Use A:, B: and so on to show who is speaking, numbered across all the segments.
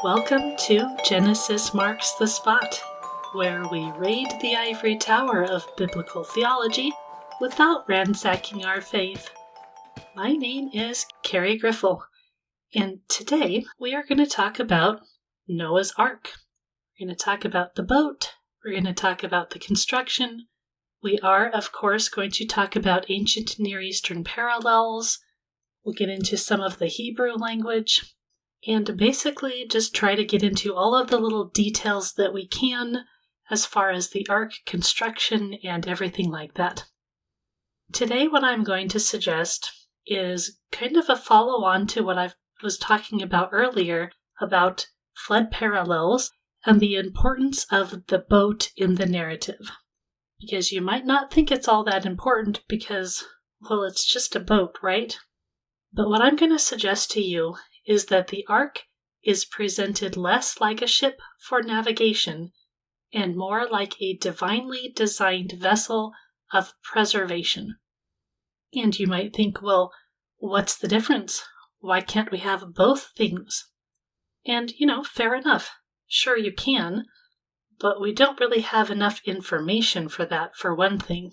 A: Welcome to Genesis Marks the Spot, where we raid the ivory tower of biblical theology without ransacking our faith. My name is Carrie Griffel, and today we are going to talk about Noah's Ark. We're going to talk about the boat. We're going to talk about the construction. We are, of course, going to talk about ancient Near Eastern parallels. We'll get into some of the Hebrew language, and basically just try to get into all of the little details that we can as far as the Ark construction and everything like that. Today, what I'm going to suggest is kind of a follow-on to what I was talking about earlier about flood parallels and the importance of the boat in the narrative. Because you might not think it's all that important because, well, it's just a boat, right? But what I'm going to suggest to you is that the Ark is presented less like a ship for navigation and more like a divinely designed vessel of preservation. And you might think, well, what's the difference? Why can't we have both things? And, fair enough. Sure, you can, but we don't really have enough information for that, for one thing.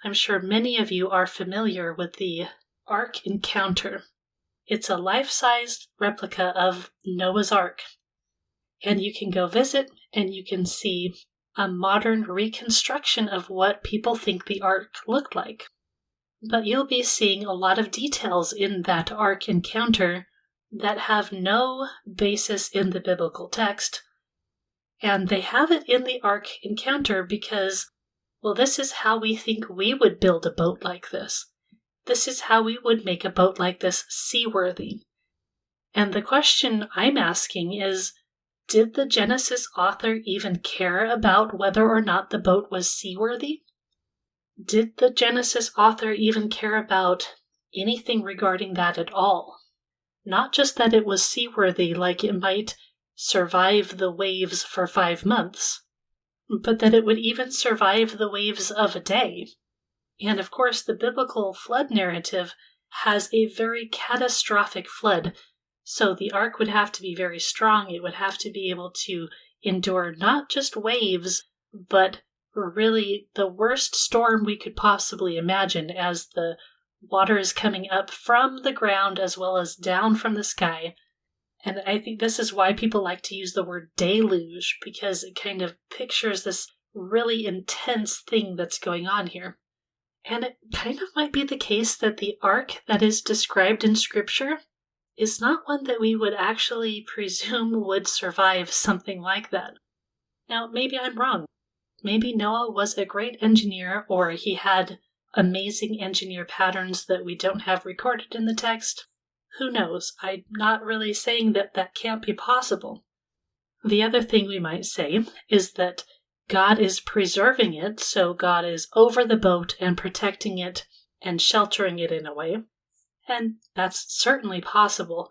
A: I'm sure many of you are familiar with the Ark encounter. It's a life-sized replica of Noah's Ark, and you can go visit and you can see a modern reconstruction of what people think the Ark looked like. But you'll be seeing a lot of details in that Ark encounter that have no basis in the biblical text, and they have it in the Ark encounter because, well, this is how we think we would build a boat like this. This is how we would make a boat like this seaworthy. And the question I'm asking is, did the Genesis author even care about whether or not the boat was seaworthy? Did the Genesis author even care about anything regarding that at all? Not just that it was seaworthy, like it might survive the waves for 5 months, but that it would even survive the waves of a day. And of course, the biblical flood narrative has a very catastrophic flood, so the Ark would have to be very strong. It would have to be able to endure not just waves, but really the worst storm we could possibly imagine as the water is coming up from the ground as well as down from the sky. And I think this is why people like to use the word deluge, because it kind of pictures this really intense thing that's going on here. And it kind of might be the case that the Ark that is described in Scripture is not one that we would actually presume would survive something like that. Now, maybe I'm wrong. Maybe Noah was a great engineer, or he had amazing engineer patterns that we don't have recorded in the text. Who knows? I'm not really saying that that can't be possible. The other thing we might say is that God is preserving it, so God is over the boat and protecting it and sheltering it in a way. And that's certainly possible.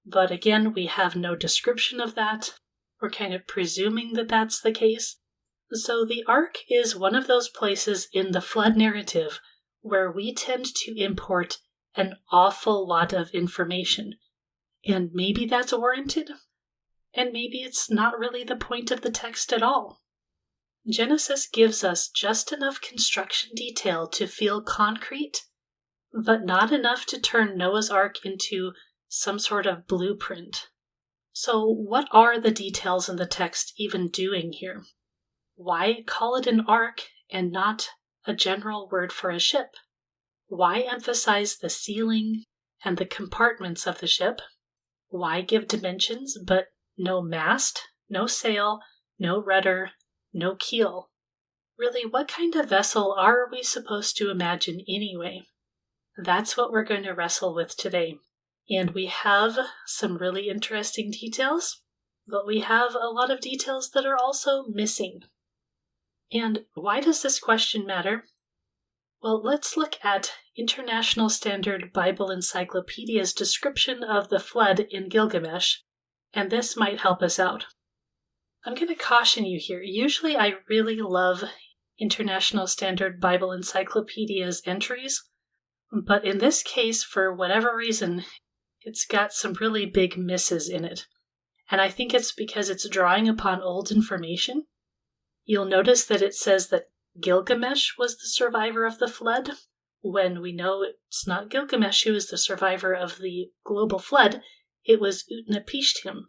A: But again, we have no description of that. We're kind of presuming that that's the case. So the Ark is one of those places in the flood narrative where we tend to import an awful lot of information. And maybe that's warranted, and maybe it's not really the point of the text at all. Genesis gives us just enough construction detail to feel concrete, but not enough to turn Noah's Ark into some sort of blueprint. So what are the details in the text even doing here? Why call it an ark and not a general word for a ship? Why emphasize the ceiling and the compartments of the ship? Why give dimensions but no mast, no sail, no rudder, no keel? Really, what kind of vessel are we supposed to imagine anyway? That's what we're going to wrestle with today. And we have some really interesting details, but we have a lot of details that are also missing. And why does this question matter? Well, let's look at International Standard Bible Encyclopedia's description of the flood in Gilgamesh, and this might help us out. I'm going to caution you here. Usually I really love International Standard Bible Encyclopedia's entries, but in this case, for whatever reason, it's got some really big misses in it. and I think it's because it's drawing upon old information. You'll notice that it says that Gilgamesh was the survivor of the flood, when we know it's not Gilgamesh who is the survivor of the global flood, it was Utnapishtim.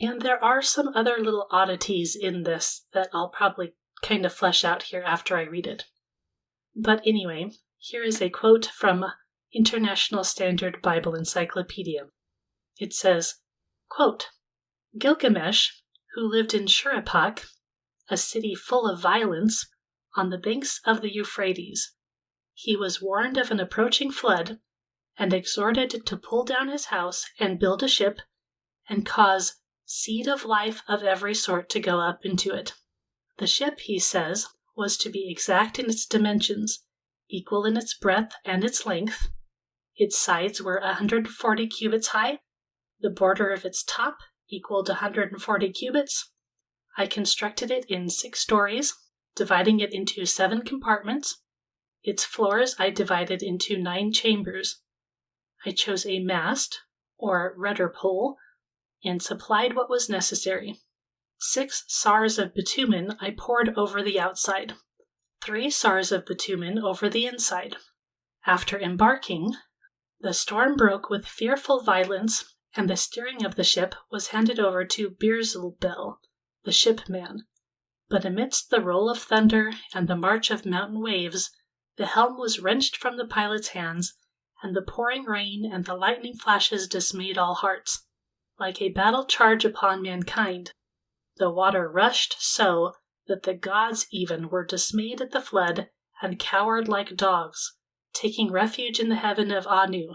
A: And there are some other little oddities in this that I'll probably kind of flesh out here after I read it. But anyway, here is a quote from International Standard Bible Encyclopedia. It says, quote, Gilgamesh, who lived in Shurippak, a city full of violence, on the banks of the Euphrates. He was warned of an approaching flood and exhorted to pull down his house and build a ship and cause seed of life of every sort to go up into it. The ship, he says, was to be exact in its dimensions, equal in its breadth and its length. Its sides were 140 cubits high. The border of its top equaled 140 cubits. I constructed it in 6 stories, dividing it into 7 compartments. Its floors I divided into 9 chambers. I chose a mast, or rudder pole, and supplied what was necessary. 6 sars of bitumen I poured over the outside, 3 sars of bitumen over the inside. After embarking, the storm broke with fearful violence, and the steering of the ship was handed over to Beelzebub, the shipman. But amidst the roll of thunder and the march of mountain waves, the helm was wrenched from the pilot's hands, and the pouring rain and the lightning flashes dismayed all hearts. Like a battle charge upon mankind, the water rushed so that the gods even were dismayed at the flood and cowered like dogs, taking refuge in the heaven of Anu,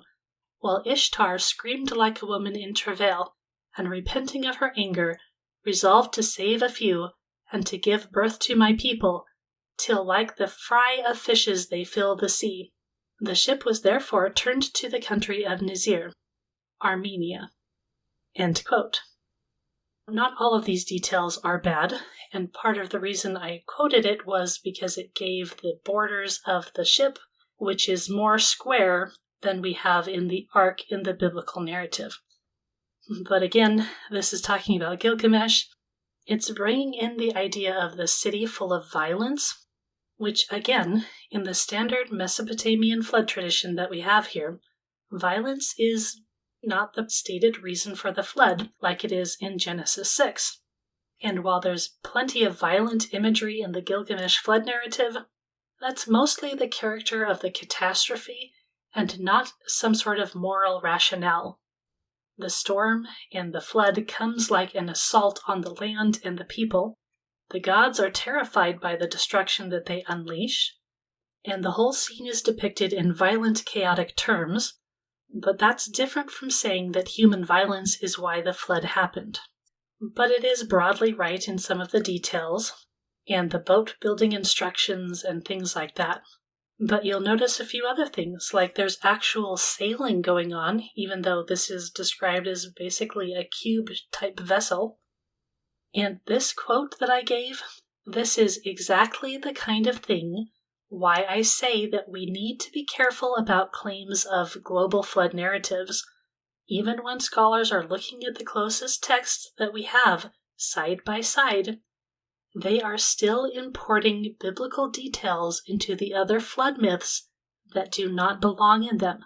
A: while Ishtar screamed like a woman in travail, and repenting of her anger, resolved to save a few and to give birth to my people, till like the fry of fishes they fill the sea. The ship was therefore turned to the country of Nizir, Armenia. End quote. Not all of these details are bad, and part of the reason I quoted it was because it gave the borders of the ship, which is more square than we have in the Ark in the biblical narrative. But again, this is talking about Gilgamesh. It's bringing in the idea of the city full of violence, which again, in the standard Mesopotamian flood tradition that we have here, violence is not the stated reason for the flood like it is in Genesis 6. And while there's plenty of violent imagery in the Gilgamesh flood narrative, that's mostly the character of the catastrophe and not some sort of moral rationale. The storm and the flood comes like an assault on the land and the people. The gods are terrified by the destruction that they unleash, and the whole scene is depicted in violent, chaotic terms, but that's different from saying that human violence is why the flood happened. But it is broadly right in some of the details, and the boat building instructions and things like that. But you'll notice a few other things, like there's actual sailing going on, even though this is described as basically a cube-type vessel. And this quote that I gave, this is exactly the kind of thing why I say that we need to be careful about claims of global flood narratives, even when scholars are looking at the closest texts that we have side by side. They are still importing biblical details into the other flood myths that do not belong in them.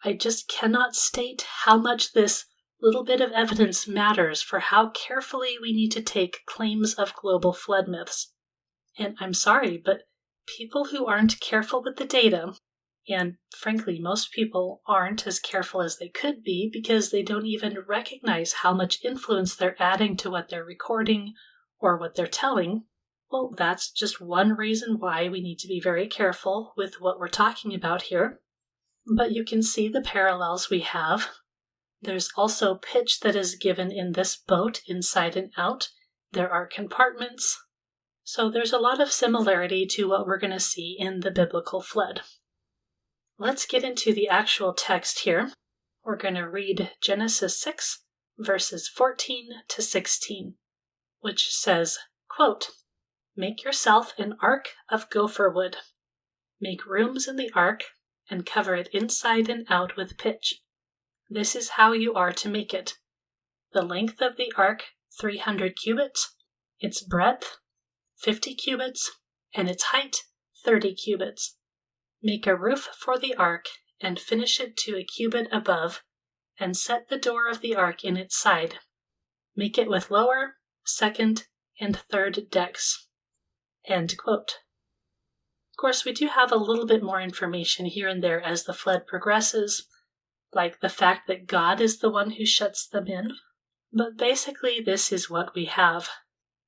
A: I just cannot state how much this little bit of evidence matters for how carefully we need to take claims of global flood myths. And I'm sorry, but people who aren't careful with the data, and frankly, most people aren't as careful as they could be because they don't even recognize how much influence they're adding to what they're recording or what they're telling, well, that's just one reason why we need to be very careful with what we're talking about here. But you can see the parallels we have. There's also pitch that is given in this boat inside and out. There are compartments. So there's a lot of similarity to what we're going to see in the biblical flood. Let's get into the actual text here. We're going to read Genesis 6, verses 14 to 16. Which says, quote, Make yourself an ark of gopher wood. Make rooms in the ark and cover it inside and out with pitch. This is how you are to make it. The length of the ark, 300 cubits, its breadth, 50 cubits, and its height, 30 cubits. Make a roof for the ark, and finish it to a cubit above, and set the door of the ark in its side. Make it with lower, second, and third decks." End quote. Of course, we do have a little bit more information here and there as the flood progresses, like the fact that God is the one who shuts them in. But basically, this is what we have: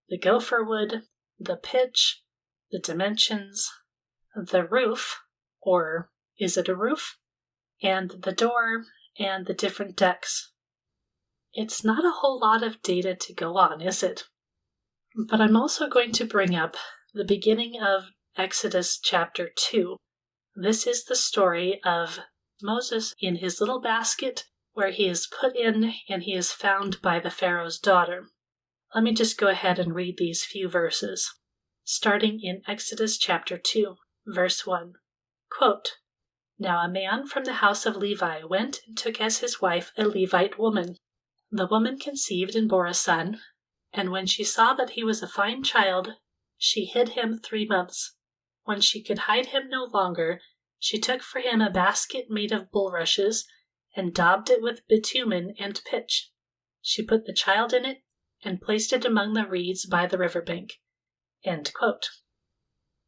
A: the gopher wood, the pitch, the dimensions, the roof, or is it a roof? And the door, and the different decks. It's not a whole lot of data to go on, is it? But I'm also going to bring up the beginning of Exodus chapter 2. This is the story of Moses in his little basket where he is put in and he is found by the Pharaoh's daughter. Let me just go ahead and read these few verses, starting in Exodus chapter 2, verse 1. Quote, "Now a man from the house of Levi went and took as his wife a Levite woman. The woman conceived and bore a son, and when she saw that he was a fine child, she hid him 3 months. When she could hide him no longer, she took for him a basket made of bulrushes and daubed it with bitumen and pitch. She put the child in it and placed it among the reeds by the river bank." End quote.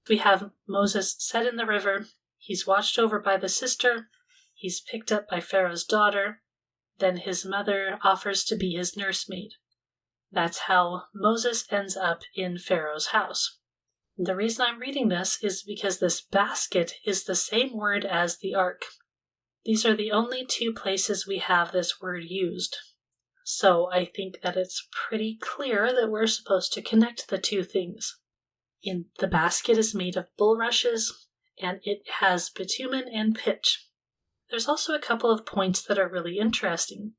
A: We have Moses set in the river. He's watched over by the sister. He's picked up by Pharaoh's daughter. Then his mother offers to be his nursemaid. That's how Moses ends up in Pharaoh's house. The reason I'm reading this is because this basket is the same word as the ark. These are the only 2 places we have this word used. So I think that it's pretty clear that we're supposed to connect the 2 things. The basket is made of bulrushes, and it has bitumen and pitch. There's also a couple of points that are really interesting.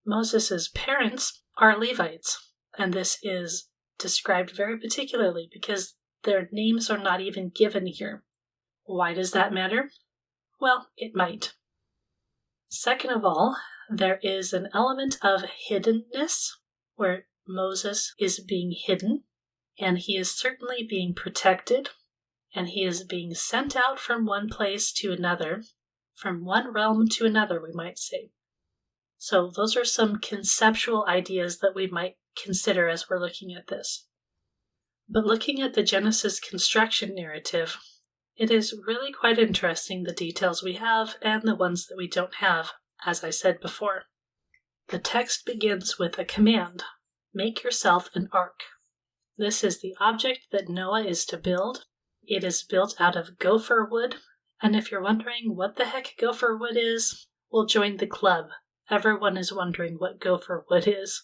A: Moses' parents are Levites, and this is described very particularly because their names are not even given here. Why does that matter? Well, it might. Second of all, there is an element of hiddenness where Moses is being hidden, and he is certainly being protected, and he is being sent out from one place to another, from one realm to another, we might say. So those are some conceptual ideas that we might consider as we're looking at this. But looking at the Genesis construction narrative, it is really quite interesting the details we have and the ones that we don't have, as I said before. The text begins with a command: make yourself an ark. This is the object that Noah is to build. It is built out of gopher wood, and if you're wondering what the heck gopher wood is, well, join the club. Everyone is wondering what gopher wood is.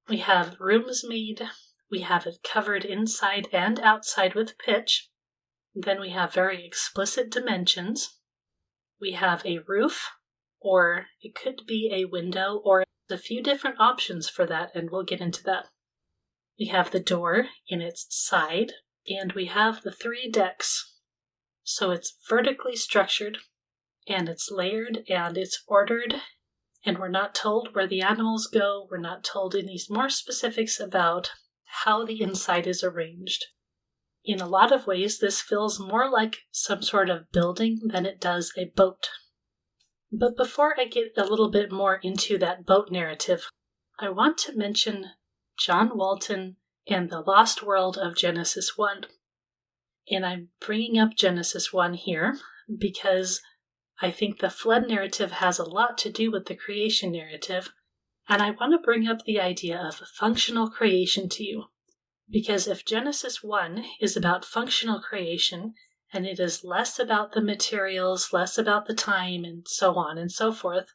A: We have rooms made. We have it covered inside and outside with pitch. Then we have very explicit dimensions. We have a roof, or it could be a window, or a few different options for that, and we'll get into that. We have the door in its side, and we have the 3 decks. So it's vertically structured, and it's layered, and it's ordered, and we're not told where the animals go. We're not told any more specifics about how the inside is arranged. In a lot of ways, this feels more like some sort of building than it does a boat. But before I get a little bit more into that boat narrative, I want to mention John Walton and the Lost World of Genesis 1. And I'm bringing up Genesis 1 here because I think the flood narrative has a lot to do with the creation narrative, and I want to bring up the idea of functional creation to you. Because if Genesis 1 is about functional creation, and it is less about the materials, less about the time, and so on and so forth,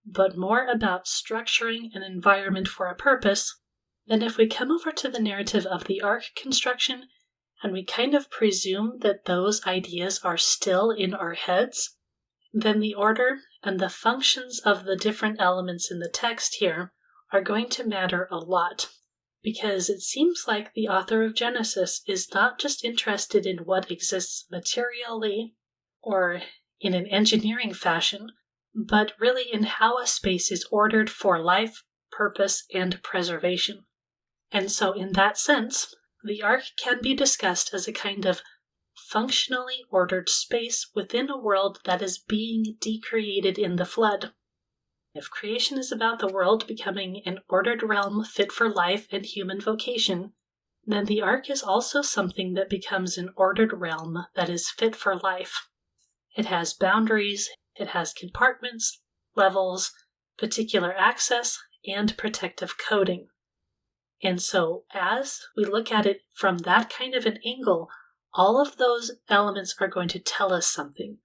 A: but more about structuring an environment for a purpose, then if we come over to the narrative of the ark construction, and we kind of presume that those ideas are still in our heads, then the order and the functions of the different elements in the text here are going to matter a lot. Because it seems like the author of Genesis is not just interested in what exists materially or in an engineering fashion, but really in how a space is ordered for life purpose, and preservation. And so in that sense, the Ark can be discussed as a kind of functionally ordered space within a world that is being decreated in the flood. If creation is about the world becoming an ordered realm fit for life and human vocation, then the Ark is also something that becomes an ordered realm that is fit for life. It has boundaries, it has compartments, levels, particular access, and protective coding. And so as we look at it from that kind of an angle, all of those elements are going to tell us something,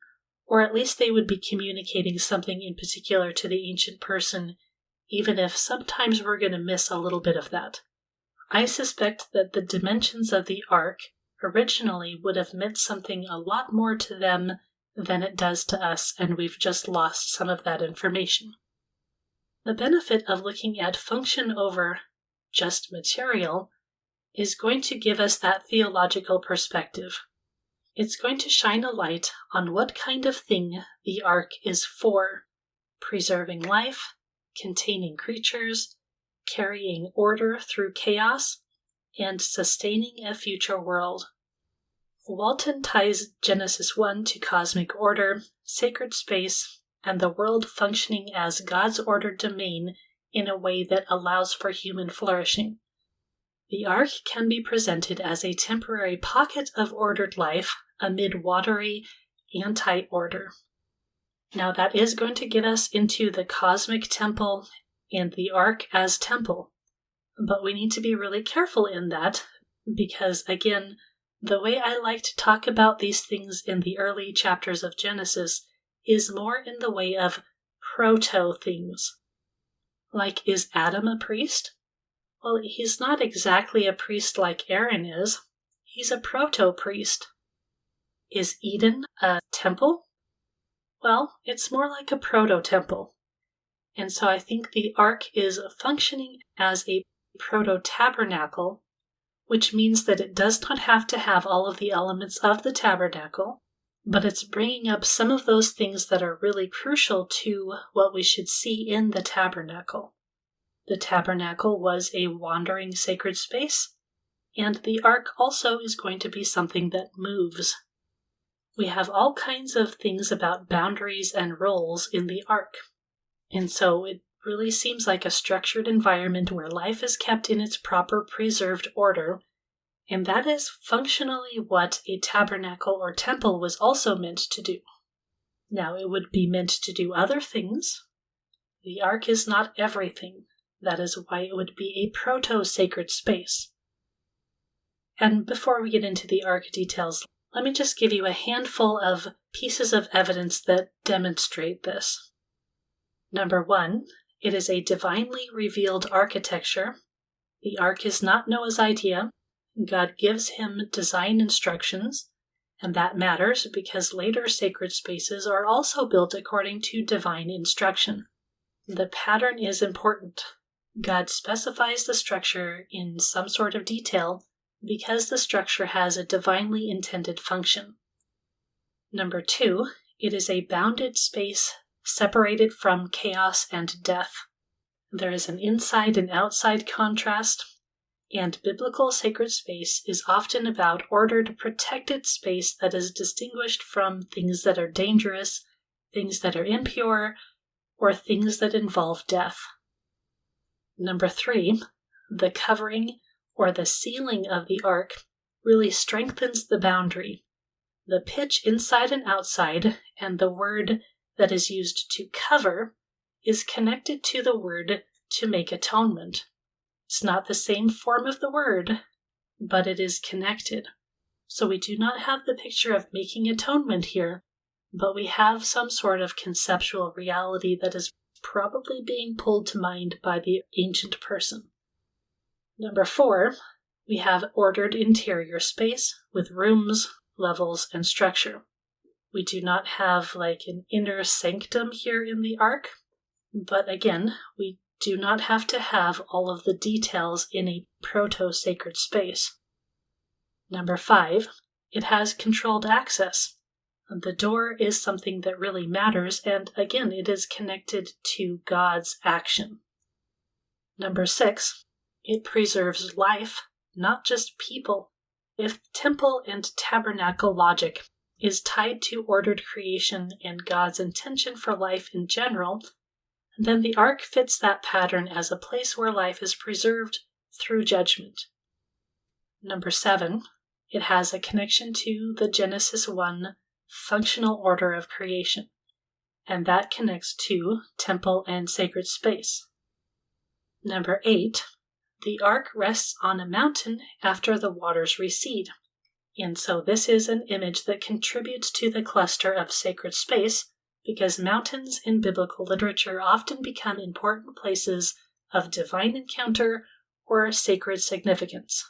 A: or at least they would be communicating something in particular to the ancient person, even if sometimes we're going to miss a little bit of that. I suspect that the dimensions of the Ark originally would have meant something a lot more to them than it does to us, and we've just lost some of that information. The benefit of looking at function over just material is going to give us that theological perspective. It's going to shine a light on what kind of thing the Ark is for: preserving life, containing creatures, carrying order through chaos, and sustaining a future world. Walton ties Genesis 1 to cosmic order, sacred space, and the world functioning as God's ordered domain in a way that allows for human flourishing. The Ark can be presented as a temporary pocket of ordered life amid watery anti-order. Now that is going to get us into the cosmic temple and the Ark as temple, but we need to be really careful in that because, again, the way I like to talk about these things in the early chapters of Genesis is more in the way of proto things. Like, is Adam a priest? Well, he's not exactly a priest like Aaron is. He's a proto-priest. Is Eden a temple? Well, it's more like a proto-temple. And so I think the Ark is functioning as a proto-tabernacle, which means that it does not have to have all of the elements of the tabernacle, but it's bringing up some of those things that are really crucial to what we should see in the tabernacle. The tabernacle was a wandering sacred space, and the Ark also is going to be something that moves. We have all kinds of things about boundaries and roles in the Ark, and so it really seems like a structured environment where life is kept in its proper preserved order, and that is functionally what a tabernacle or temple was also meant to do. Now, it would be meant to do other things. The Ark is not everything. That is why it would be a proto-sacred space. And before we get into the Ark details, let me just give you a handful of pieces of evidence that demonstrate this. Number 1, it is a divinely revealed architecture. The Ark is not Noah's idea. God gives him design instructions, and that matters because later sacred spaces are also built according to divine instruction. The pattern is important. God specifies the structure in some sort of detail because the structure has a divinely intended function. Number 2, it is a bounded space separated from chaos and death. There is an inside and outside contrast, and biblical sacred space is often about ordered, protected space that is distinguished from things that are dangerous, things that are impure, or things that involve death. Number 3, the covering or the ceiling of the Ark really strengthens the boundary. The pitch inside and outside, and the word that is used to cover, is connected to the word to make atonement. It's not the same form of the word, but it is connected. So we do not have the picture of making atonement here, but we have some sort of conceptual reality that is probably being pulled to mind by the ancient person. Number 4, we have ordered interior space with rooms, levels, and structure. We do not have like an inner sanctum here in the Ark, but again, we do not have to have all of the details in a proto-sacred space. Number 5, it has controlled access. The door is something that really matters, and again, it is connected to God's action. Number 6, it preserves life, not just people. If temple and tabernacle logic is tied to ordered creation and God's intention for life in general, then the Ark fits that pattern as a place where life is preserved through judgment. Number 7, it has a connection to the Genesis 1 functional order of creation, and that connects to temple and sacred space. Number 8, the Ark rests on a mountain after the waters recede, and so this is an image that contributes to the cluster of sacred space because mountains in biblical literature often become important places of divine encounter or sacred significance,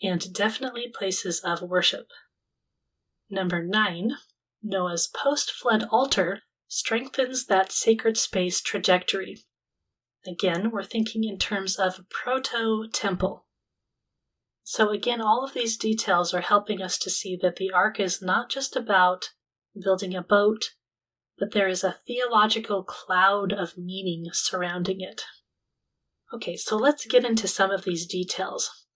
A: and definitely places of worship. Number 9, Noah's post-flood altar strengthens that sacred space trajectory. Again, we're thinking in terms of proto-temple. So again, all of these details are helping us to see that the Ark is not just about building a boat, but there is a theological cloud of meaning surrounding it. Okay, so let's get into some of these details.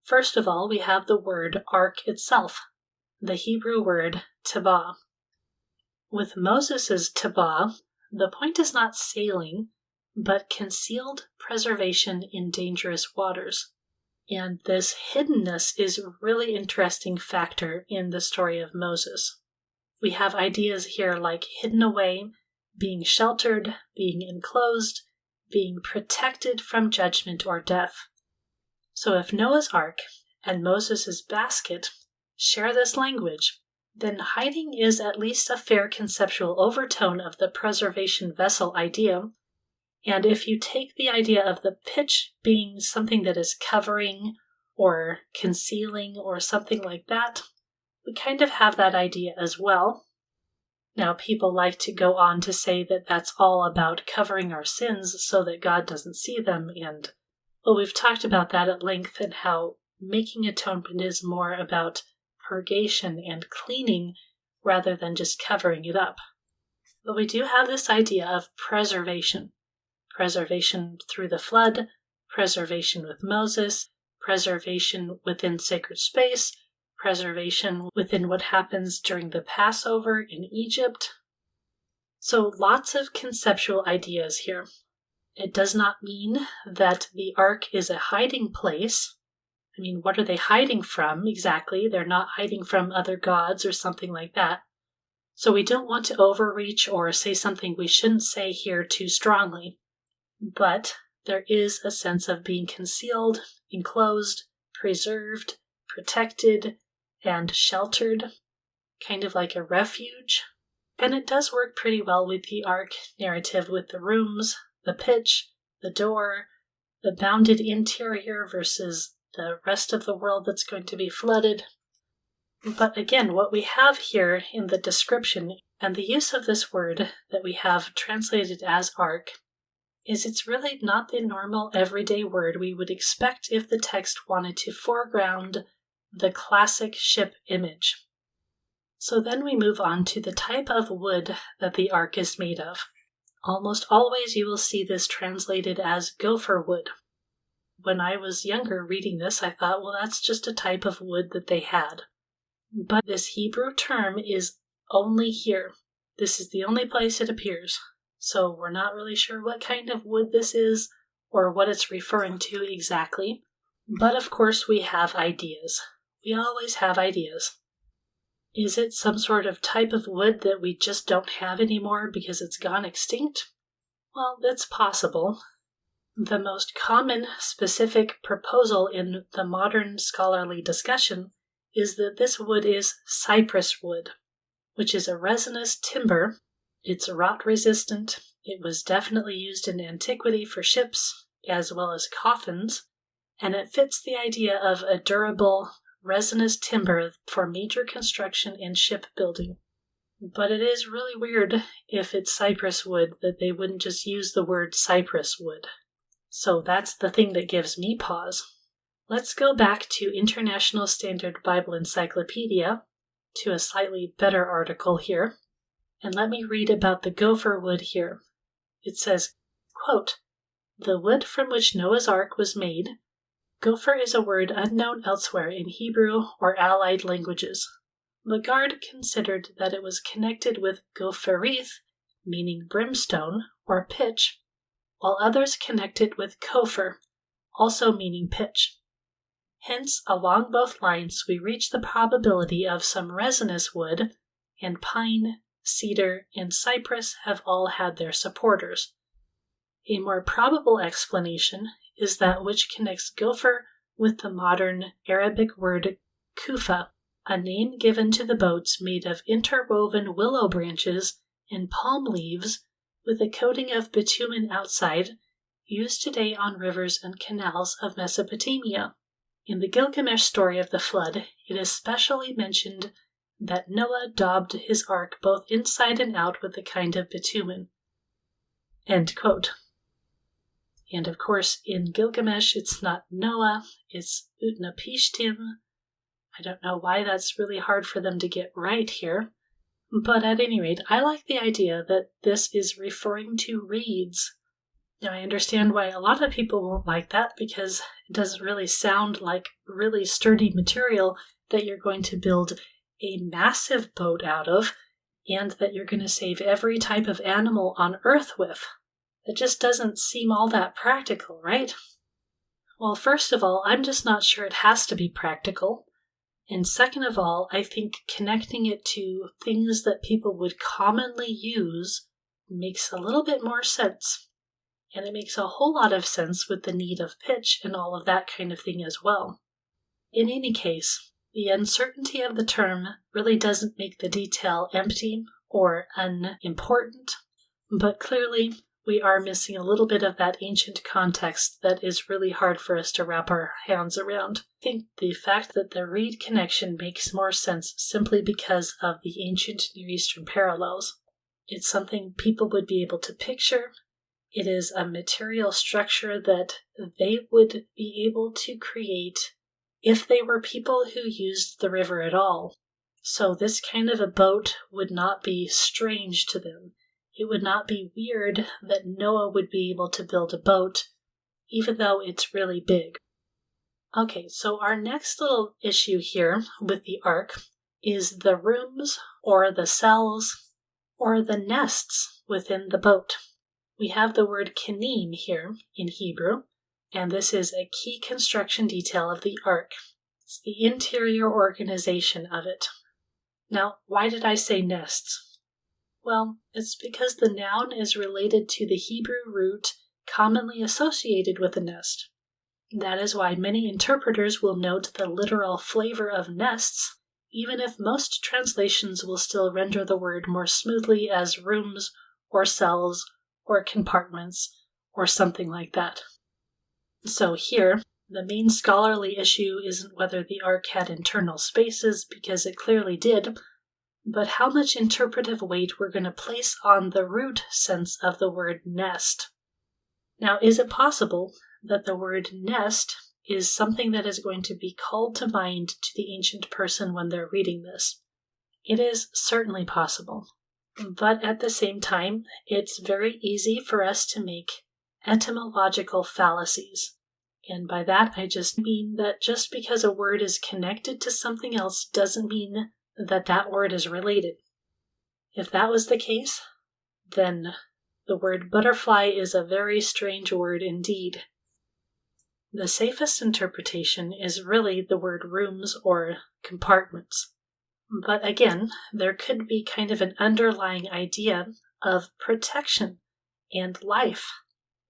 A: First of all, we have the word Ark itself, the Hebrew word Tevah. With Moses' Tevah, the point is not sailing, but concealed preservation in dangerous waters. And this hiddenness is a really interesting factor in the story of Moses. We have ideas here like hidden away, being sheltered, being enclosed, being protected from judgment or death. So if Noah's Ark and Moses' basket share this language, then hiding is at least a fair conceptual overtone of the preservation vessel idea. And if you take the idea of the pitch being something that is covering or concealing or something like that, we kind of have that idea as well. Now, people like to go on to say that that's all about covering our sins so that God doesn't see them, and well, we've talked about that at length and how making atonement is more about purgation and cleaning rather than just covering it up. But we do have this idea of preservation. Preservation through the flood, preservation with Moses, preservation within sacred space, preservation within what happens during the Passover in Egypt. So lots of conceptual ideas here. It does not mean that the Ark is a hiding place. I mean, what are they hiding from exactly? They're not hiding from other gods or something like that. So we don't want to overreach or say something we shouldn't say here too strongly. But there is a sense of being concealed, enclosed, preserved, protected, and sheltered, kind of like a refuge. And it does work pretty well with the Ark narrative with the rooms, the pitch, the door, the bounded interior versus the rest of the world that's going to be flooded. But again, what we have here in the description and the use of this word that we have translated as Ark is it's really not the normal everyday word we would expect if the text wanted to foreground the classic ship image. So then we move on to the type of wood that the Ark is made of. Almost always you will see this translated as gopher wood. When I was younger reading this, I thought, well, that's just a type of wood that they had. But this Hebrew term is only here. This is the only place it appears. So we're not really sure what kind of wood this is or what it's referring to exactly. But of course we have ideas. We always have ideas. Is it some sort of type of wood that we just don't have anymore because it's gone extinct? Well, that's possible. The most common specific proposal in the modern scholarly discussion is that this wood is cypress wood, which is a resinous timber. It's rot resistant. It was definitely used in antiquity for ships as well as coffins, and it fits the idea of a durable, resinous timber for major construction and shipbuilding. But it is really weird if it's cypress wood that they wouldn't just use the word cypress wood. So that's the thing that gives me pause. Let's go back to International Standard Bible Encyclopedia, to a slightly better article here, and let me read about the gopher wood here. It says, quote, the wood from which Noah's Ark was made. Gopher is a word unknown elsewhere in Hebrew or allied languages. Lagarde considered that it was connected with gopherith, meaning brimstone or pitch, while others connect it with gopher, also meaning pitch. Hence, along both lines, we reach the probability of some resinous wood, and pine, cedar, and cypress have all had their supporters. A more probable explanation is that which connects gopher with the modern Arabic word kufa, a name given to the boats made of interwoven willow branches and palm leaves with a coating of bitumen outside, used today on rivers and canals of Mesopotamia. In the Gilgamesh story of the flood, it is specially mentioned that Noah daubed his ark both inside and out with a kind of bitumen. End quote. And of course, in Gilgamesh, it's not Noah, it's Utnapishtim. I don't know why that's really hard for them to get right here. But at any rate, I like the idea that this is referring to reeds. Now, I understand why a lot of people won't like that, because it doesn't really sound like really sturdy material that you're going to build a massive boat out of, and that you're going to save every type of animal on Earth with. It just doesn't seem all that practical, right? Well, first of all, I'm just not sure it has to be practical. And second of all, I think connecting it to things that people would commonly use makes a little bit more sense. And it makes a whole lot of sense with the need of pitch and all of that kind of thing as well. In any case, the uncertainty of the term really doesn't make the detail empty or unimportant, but clearly we are missing a little bit of that ancient context that is really hard for us to wrap our hands around. I think the fact that the reed connection makes more sense simply because of the ancient Near Eastern parallels. It's something people would be able to picture. It is a material structure that they would be able to create if they were people who used the river at all. So this kind of a boat would not be strange to them. It would not be weird that Noah would be able to build a boat, even though it's really big. Okay, so our next little issue here with the ark is the rooms or the cells or the nests within the boat. We have the word kinim here in Hebrew, and this is a key construction detail of the ark. It's the interior organization of it. Now, why did I say nests? Well, it's because the noun is related to the Hebrew root commonly associated with a nest. That is why many interpreters will note the literal flavor of nests, even if most translations will still render the word more smoothly as rooms or cells or compartments or something like that. So here, the main scholarly issue isn't whether the ark had internal spaces, because it clearly did, but how much interpretive weight we're going to place on the root sense of the word nest. Now, is it possible that the word nest is something that is going to be called to mind to the ancient person when they're reading this? It is certainly possible, but at the same time, it's very easy for us to make etymological fallacies. And by that, I just mean that just because a word is connected to something else doesn't mean that that word is related. If that was the case, then the word butterfly is a very strange word indeed. The safest interpretation is really the word rooms or compartments. But again, there could be kind of an underlying idea of protection and life.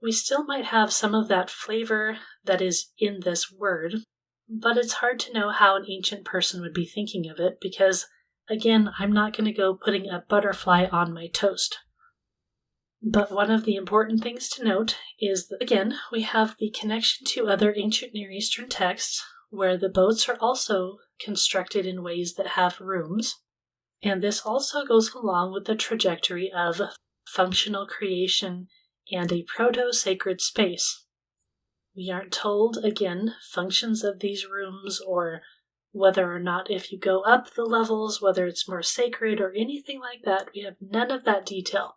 A: We still might have some of that flavor that is in this word, but it's hard to know how an ancient person would be thinking of it because, again, I'm not going to go putting a butterfly on my toast. But one of the important things to note is that, again, we have the connection to other ancient Near Eastern texts where the boats are also constructed in ways that have rooms, and this also goes along with the trajectory of functional creation and a proto-sacred space. We aren't told, again, functions of these rooms or whether or not if you go up the levels, whether it's more sacred or anything like that. We have none of that detail.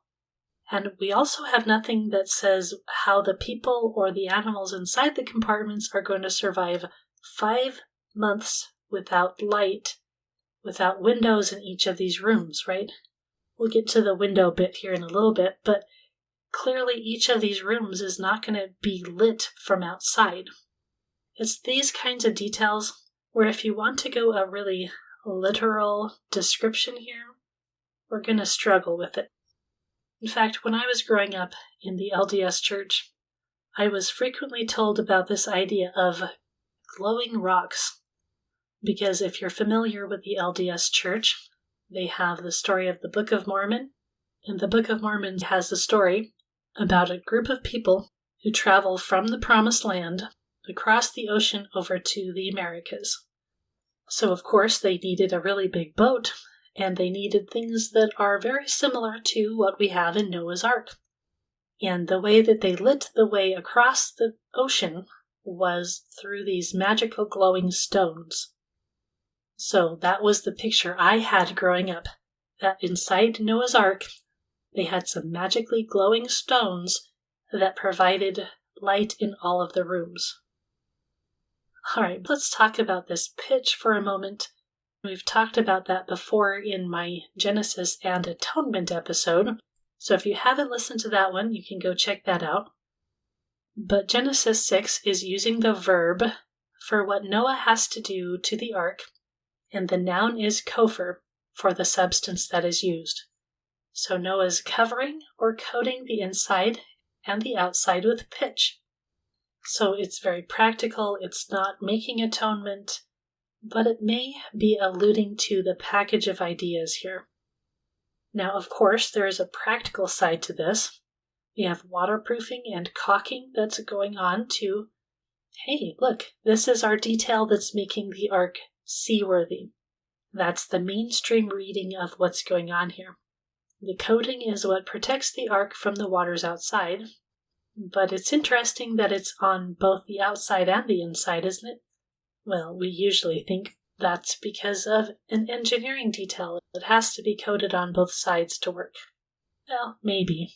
A: And we also have nothing that says how the people or the animals inside the compartments are going to survive 5 months without light, without windows in each of these rooms, right? We'll get to the window bit here in a little bit, but clearly each of these rooms is not going to be lit from outside. It's these kinds of details where if you want to go a really literal description here, we're going to struggle with it. In fact, when I was growing up in the LDS church, I was frequently told about this idea of glowing rocks. Because if you're familiar with the LDS church, they have the story of the Book of Mormon. And the Book of Mormon has the story about a group of people who travel from the Promised Land across the ocean over to the Americas. So, of course, they needed a really big boat, and they needed things that are very similar to what we have in Noah's Ark. And the way that they lit the way across the ocean was through these magical glowing stones. So that was the picture I had growing up, that inside Noah's Ark, they had some magically glowing stones that provided light in all of the rooms. All right, let's talk about this pitch for a moment. We've talked about that before in my Genesis and Atonement episode, so if you haven't listened to that one, you can go check that out. But Genesis 6 is using the verb for what Noah has to do to the ark, and the noun is gopher for the substance that is used. So Noah's covering or coating the inside and the outside with pitch. So it's very practical, it's not making atonement, but it may be alluding to the package of ideas here. Now, of course, there is a practical side to this. We have waterproofing and caulking that's going on to, hey, look, this is our detail that's making the ark seaworthy. That's the mainstream reading of what's going on here. The coating is what protects the ark from the waters outside, but it's interesting that it's on both the outside and the inside, isn't it? Well, we usually think that's because of an engineering detail. It has to be coated on both sides to work. Well, maybe.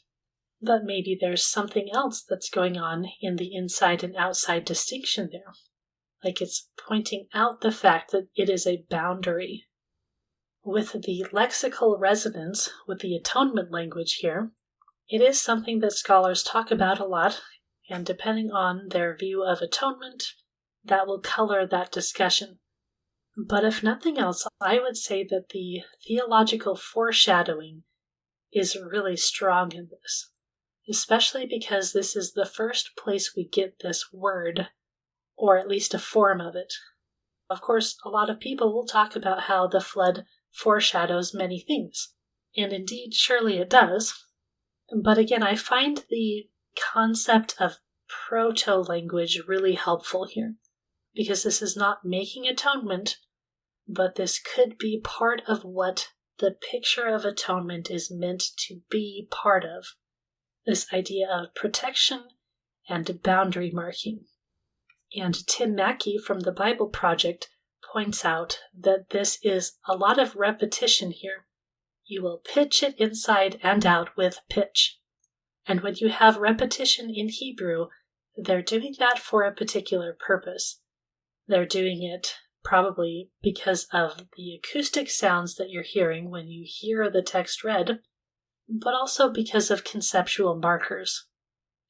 A: But maybe there's something else that's going on in the inside and outside distinction there. Like it's pointing out the fact that it is a boundary. With the lexical resonance, with the atonement language here, it is something that scholars talk about a lot, and depending on their view of atonement, that will color that discussion. But if nothing else, I would say that the theological foreshadowing is really strong in this, especially because this is the first place we get this word, or at least a form of it. Of course, a lot of people will talk about how the flood foreshadows many things, and indeed, surely it does. But again, I find the concept of proto-language really helpful here, because this is not making atonement, but this could be part of what the picture of atonement is meant to be part of. This idea of protection and boundary marking. And Tim Mackey from the Bible Project points out that this is a lot of repetition here. You will pitch it inside and out with pitch. And when you have repetition in Hebrew, they're doing that for a particular purpose. They're doing it probably because of the acoustic sounds that you're hearing when you hear the text read, but also because of conceptual markers.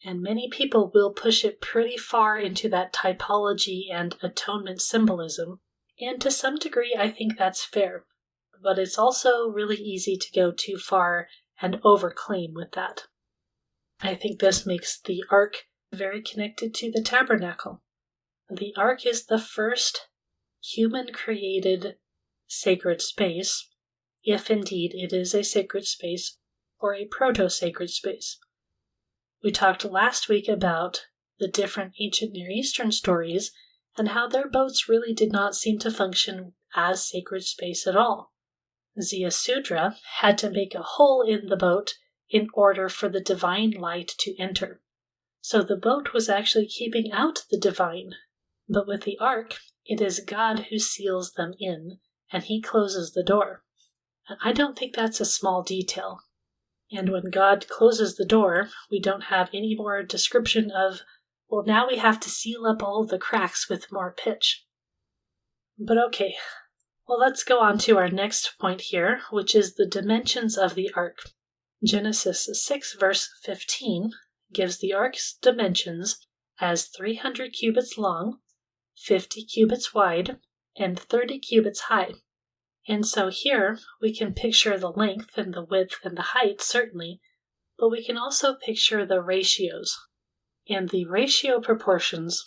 A: And many people will push it pretty far into that typology and atonement symbolism, and to some degree I think that's fair. But it's also really easy to go too far and overclaim with that. I think this makes the ark very connected to the tabernacle. The ark is the first human-created sacred space, if indeed it is a sacred space or a proto-sacred space. We talked last week about the different ancient Near Eastern stories and how their boats really did not seem to function as sacred space at all. Ziusudra had to make a hole in the boat in order for the divine light to enter. So the boat was actually keeping out the divine. But with the ark, it is God who seals them in, and he closes the door. And I don't think that's a small detail. And when God closes the door, we don't have any more description of, well, now we have to seal up all the cracks with more pitch. But okay, well, let's go on to our next point here, which is the dimensions of the ark. Genesis 6 verse 15 gives the ark's dimensions as 300 cubits long, 50 cubits wide, and 30 cubits high. And so here we can picture the length and the width and the height, certainly, but we can also picture the ratios. And the ratio proportions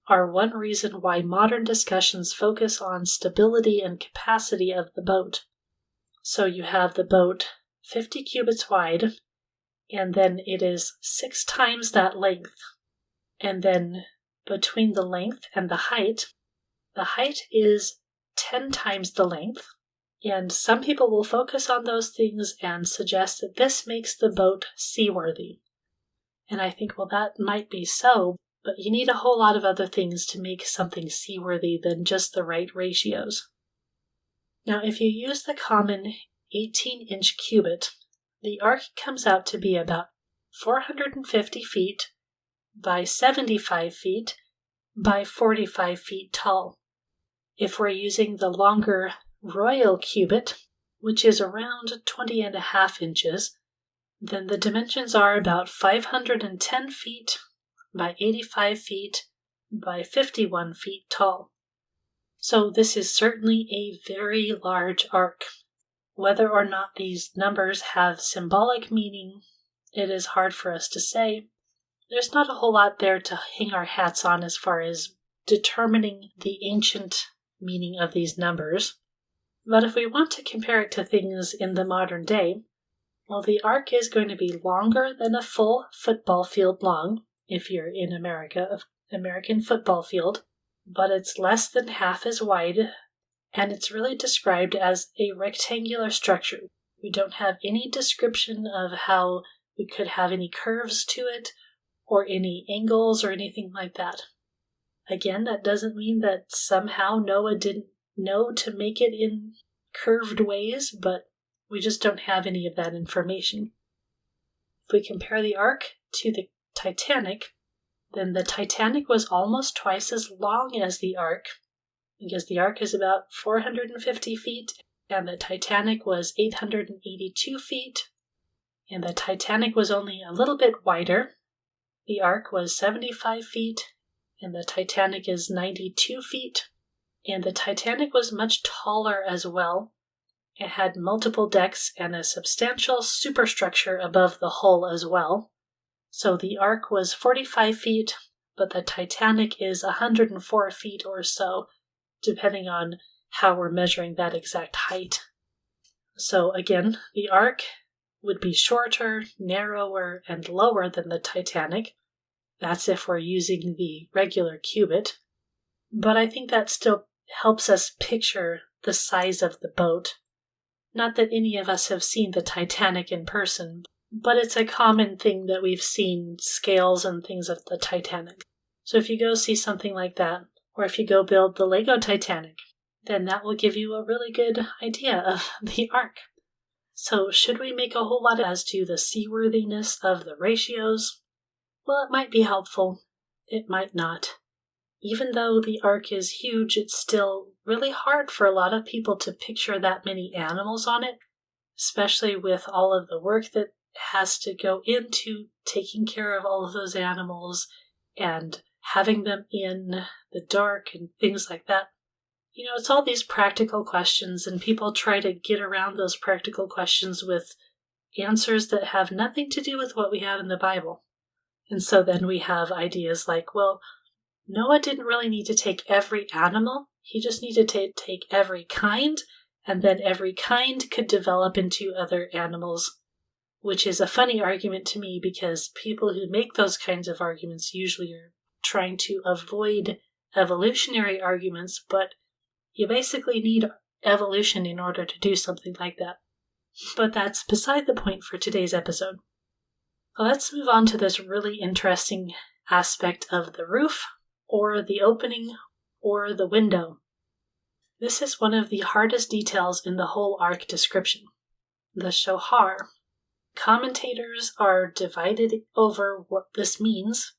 A: are one reason why modern discussions focus on stability and capacity of the boat. So you have the boat 50 cubits wide, and then it is 6 times that length. And then between the length and the height is 10 times the length. And some people will focus on those things and suggest that this makes the boat seaworthy. And I think, well, that might be so, but you need a whole lot of other things to make something seaworthy than just the right ratios. Now, if you use the common 18-inch cubit, the ark comes out to be about 450 feet by 75 feet by 45 feet tall. If we're using the longer royal cubit, which is around 20.5 inches, then the dimensions are about 510 feet by 85 feet by 51 feet tall. So this is certainly a very large ark. Whether or not these numbers have symbolic meaning, it is hard for us to say. There's not a whole lot there to hang our hats on as far as determining the ancient meaning of these numbers. But if we want to compare it to things in the modern day, well, the ark is going to be longer than a full football field long, if you're in America, an American football field, but it's less than half as wide, and it's really described as a rectangular structure. We don't have any description of how we could have any curves to it, or any angles or anything like that. Again, that doesn't mean that somehow Noah didn't know to make it in curved ways, but we just don't have any of that information. If we compare the ark to the Titanic, then the Titanic was almost twice as long as the ark, because the ark is about 450 feet, and the Titanic was 882 feet, and the Titanic was only a little bit wider. The ark was 75 feet, and the Titanic is 92 feet, and the Titanic was much taller as well. It had multiple decks and a substantial superstructure above the hull as well. So the ark was 45 feet, but the Titanic is 104 feet or so, depending on how we're measuring that exact height. So again, the ark would be shorter, narrower, and lower than the Titanic. That's if we're using the regular cubit. But I think that still helps us picture the size of the boat. Not that any of us have seen the Titanic in person, but it's a common thing that we've seen scales and things of the Titanic. So if you go see something like that, or if you go build the Lego Titanic, then that will give you a really good idea of the ark. So should we make a whole lot as to the seaworthiness of the ratios? Well, it might be helpful. It might not. Even though the ark is huge, it's still really hard for a lot of people to picture that many animals on it, especially with all of the work that has to go into taking care of all of those animals and having them in the dark and things like that. You know, it's all these practical questions, and people try to get around those practical questions with answers that have nothing to do with what we have in the Bible. And so then we have ideas like, well, Noah didn't really need to take every animal. He just needed to take every kind, and then every kind could develop into other animals, which is a funny argument to me because people who make those kinds of arguments usually are trying to avoid evolutionary arguments, but you basically need evolution in order to do something like that. But that's beside the point for today's episode. Let's move on to this really interesting aspect of the roof, or the opening, or the window. This is one of the hardest details in the whole ark description, the shohar. Commentators are divided over what this means.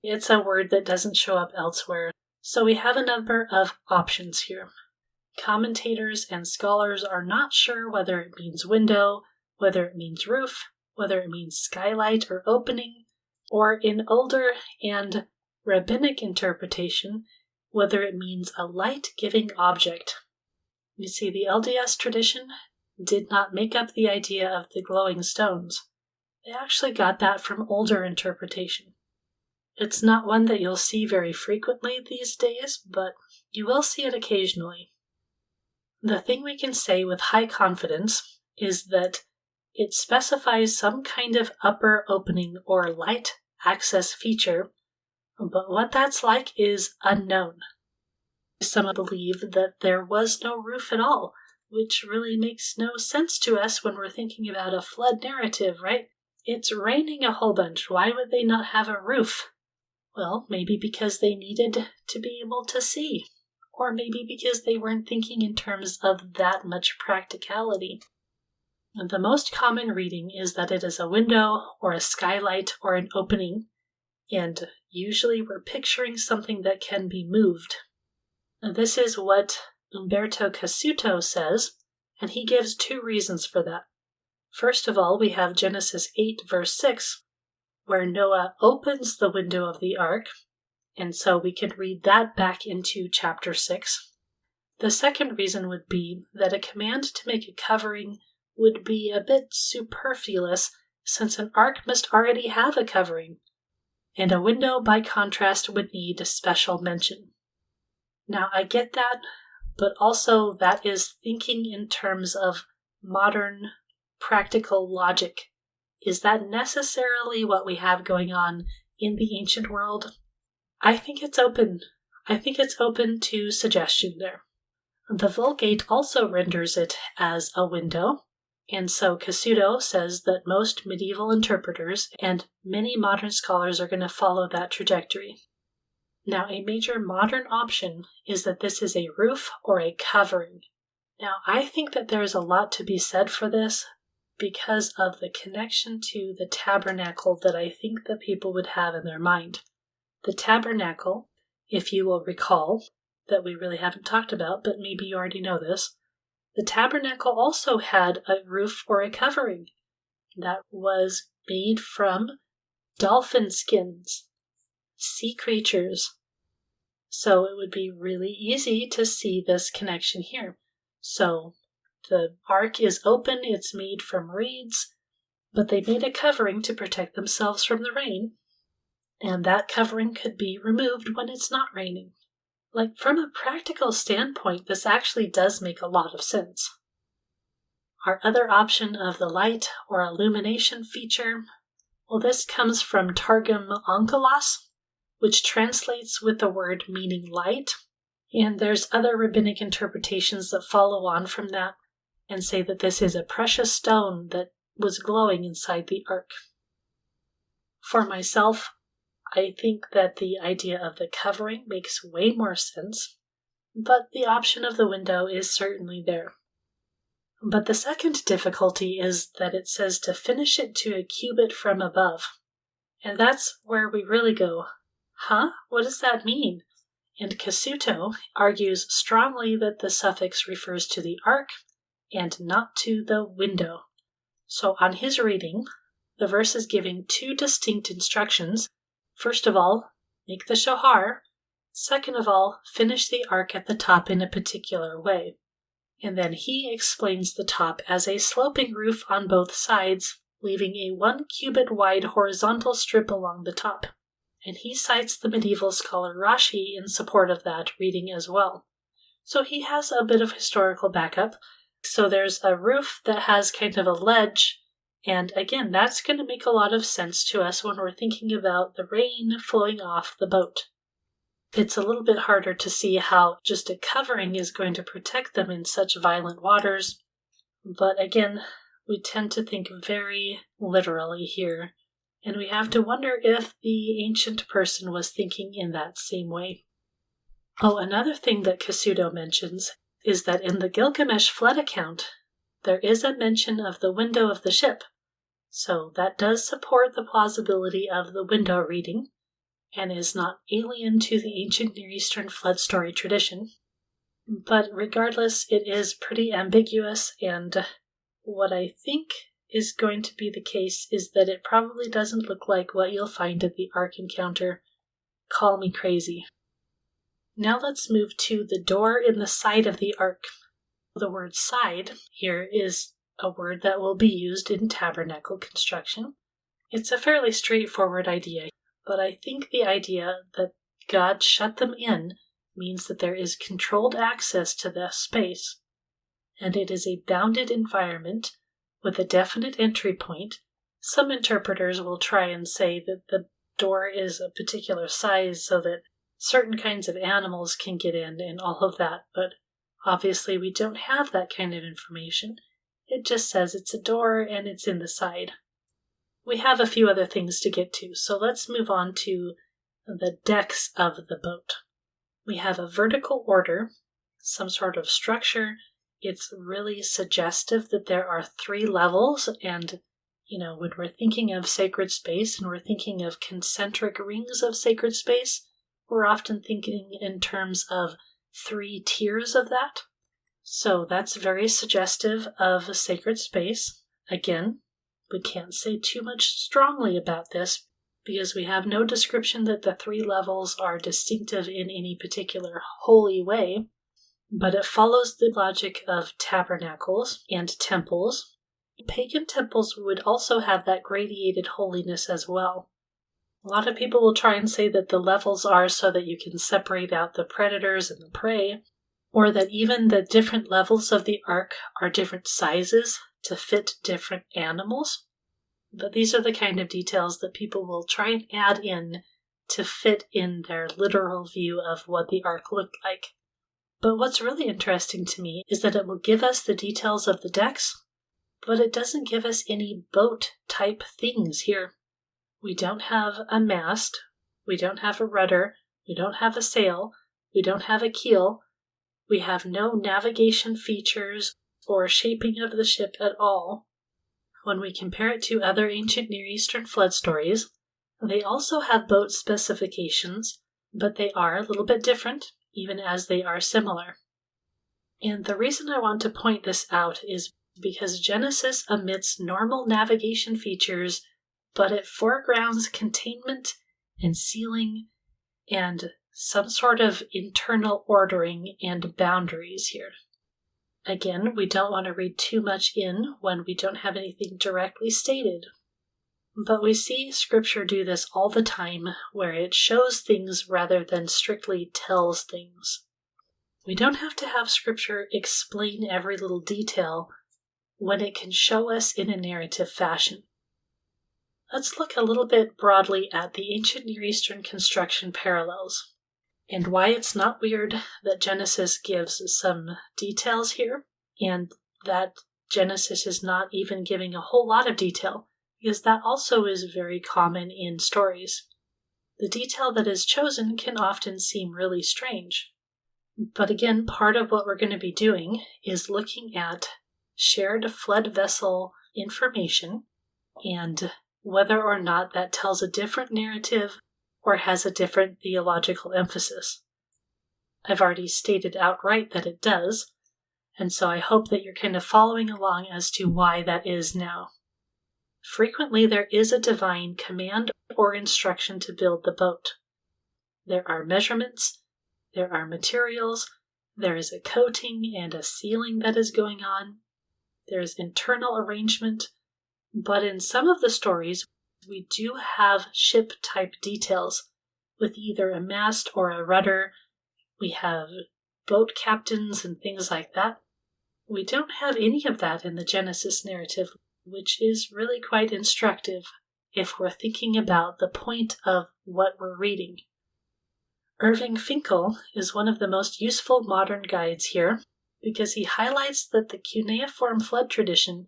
A: It's a word that doesn't show up elsewhere, so we have a number of options here. Commentators and scholars are not sure whether it means window, whether it means roof, whether it means skylight or opening, or in older and rabbinic interpretation, whether it means a light-giving object. You see, the LDS tradition did not make up the idea of the glowing stones. They actually got that from older interpretation. It's not one that you'll see very frequently these days, but you will see it occasionally. The thing we can say with high confidence is that it specifies some kind of upper opening or light access feature, but what that's like is unknown. Some believe that there was no roof at all, which really makes no sense to us when we're thinking about a flood narrative, right? It's raining a whole bunch. Why would they not have a roof? Well, maybe because they needed to be able to see, or maybe because they weren't thinking in terms of that much practicality. The most common reading is that it is a window or a skylight or an opening, and usually we're picturing something that can be moved. This is what Umberto Cassuto says, and he gives two reasons for that. First of all, we have Genesis 8, verse 6, where Noah opens the window of the ark, and so we could read that back into chapter 6. The second reason would be that a command to make a covering would be a bit superfluous, since an ark must already have a covering, and a window, by contrast, would need special mention. Now, I get that, but also that is thinking in terms of modern, practical logic. Is that necessarily what we have going on in the ancient world? I think it's open. I think it's open to suggestion there. The Vulgate also renders it as a window, and so Cassuto says that most medieval interpreters and many modern scholars are going to follow that trajectory. Now, a major modern option is that this is a roof or a covering. Now, I think that there is a lot to be said for this because of the connection to the tabernacle that I think that people would have in their mind. The tabernacle, if you will recall, that we really haven't talked about, but maybe you already know this, the tabernacle also had a roof or a covering that was made from dolphin skins, sea creatures. So it would be really easy to see this connection here. So the ark is open, it's made from reeds, but they made a covering to protect themselves from the rain, and that covering could be removed when it's not raining. Like, from a practical standpoint, this actually does make a lot of sense. Our other option of the light or illumination feature, well, this comes from Targum Onkelos, which translates with the word meaning light, and there's other rabbinic interpretations that follow on from that and say that this is a precious stone that was glowing inside the ark. For myself, I think that the idea of the covering makes way more sense, but the option of the window is certainly there. But the second difficulty is that it says to finish it to a cubit from above. And that's where we really go, huh? What does that mean? And Cassuto argues strongly that the suffix refers to the ark and not to the window. So on his reading, the verse is giving two distinct instructions. First of all, make the shohar. Second of all, finish the ark at the top in a particular way. And then he explains the top as a sloping roof on both sides, leaving a 1 cubit wide horizontal strip along the top. And he cites the medieval scholar Rashi in support of that reading as well. So he has a bit of historical backup. So there's a roof that has kind of a ledge, and again, that's going to make a lot of sense to us when we're thinking about the rain flowing off the boat. It's a little bit harder to see how just a covering is going to protect them in such violent waters, but again, we tend to think very literally here, and we have to wonder if the ancient person was thinking in that same way. Oh, another thing that Cassuto mentions is that in the Gilgamesh flood account, there is a mention of the window of the ship, So that does support the plausibility of the window reading and is not alien to the ancient Near Eastern flood story tradition. But regardless, it is pretty ambiguous, and what I think is going to be the case is that it probably doesn't look like what you'll find at the Ark encounter. Call me crazy. Now let's move to the door in the side of the Ark. The word side here is a word that will be used in tabernacle construction. It's a fairly straightforward idea, but I think the idea that God shut them in means that there is controlled access to this space, and it is a bounded environment with a definite entry point. Some interpreters will try and say that the door is a particular size so that certain kinds of animals can get in and all of that, but obviously we don't have that kind of information. It just says it's a door and it's in the side. We have a few other things to get to, so let's move on to the decks of the boat. We have a vertical order, some sort of structure. It's really suggestive that there are 3 levels, and when we're thinking of sacred space and we're thinking of concentric rings of sacred space, we're often thinking in terms of 3 tiers of that. So that's very suggestive of a sacred space. Again, we can't say too much strongly about this because we have no description that the 3 levels are distinctive in any particular holy way, but it follows the logic of tabernacles and temples. Pagan temples would also have that gradated holiness as well. A lot of people will try and say that the levels are so that you can separate out the predators and the prey, or that even the different levels of the Ark are different sizes to fit different animals. But these are the kind of details that people will try and add in to fit in their literal view of what the Ark looked like. But what's really interesting to me is that it will give us the details of the decks, but it doesn't give us any boat-type things here. We don't have a mast, we don't have a rudder, we don't have a sail, we don't have a keel, we have no navigation features or shaping of the ship at all. When we compare it to other ancient Near Eastern flood stories, they also have boat specifications, but they are a little bit different, even as they are similar. And the reason I want to point this out is because Genesis omits normal navigation features, but it foregrounds containment and sealing and some sort of internal ordering and boundaries here. Again, we don't want to read too much in when we don't have anything directly stated. But we see Scripture do this all the time, where it shows things rather than strictly tells things. We don't have to have Scripture explain every little detail when it can show us in a narrative fashion. Let's look a little bit broadly at the ancient Near Eastern construction parallels, and why it's not weird that Genesis gives some details here, and that Genesis is not even giving a whole lot of detail, because that also is very common in stories. The detail that is chosen can often seem really strange. But again, part of what we're going to be doing is looking at shared flood vessel information and whether or not that tells a different narrative or has a different theological emphasis. I've already stated outright that it does, and so I hope that you're kind of following along as to why that is now. Frequently, there is a divine command or instruction to build the boat. There are measurements, there are materials, there is a coating and a sealing that is going on, there is internal arrangement, but in some of the stories, we do have ship-type details with either a mast or a rudder. We have boat captains and things like that. We don't have any of that in the Genesis narrative, which is really quite instructive if we're thinking about the point of what we're reading. Irving Finkel is one of the most useful modern guides here because he highlights that the cuneiform flood tradition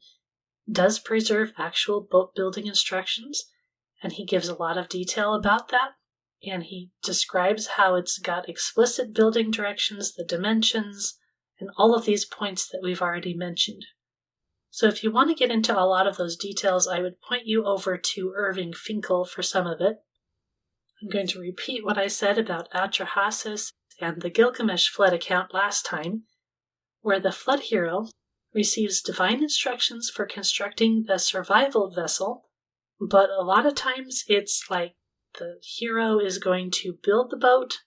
A: does preserve actual boat building instructions, and he gives a lot of detail about that, and he describes how it's got explicit building directions, the dimensions, and all of these points that we've already mentioned. So if you want to get into a lot of those details, I would point you over to Irving Finkel for some of it. I'm going to repeat what I said about Atrahasis and the Gilgamesh flood account last time, where the flood hero receives divine instructions for constructing the survival vessel, but a lot of times it's like the hero is going to build the boat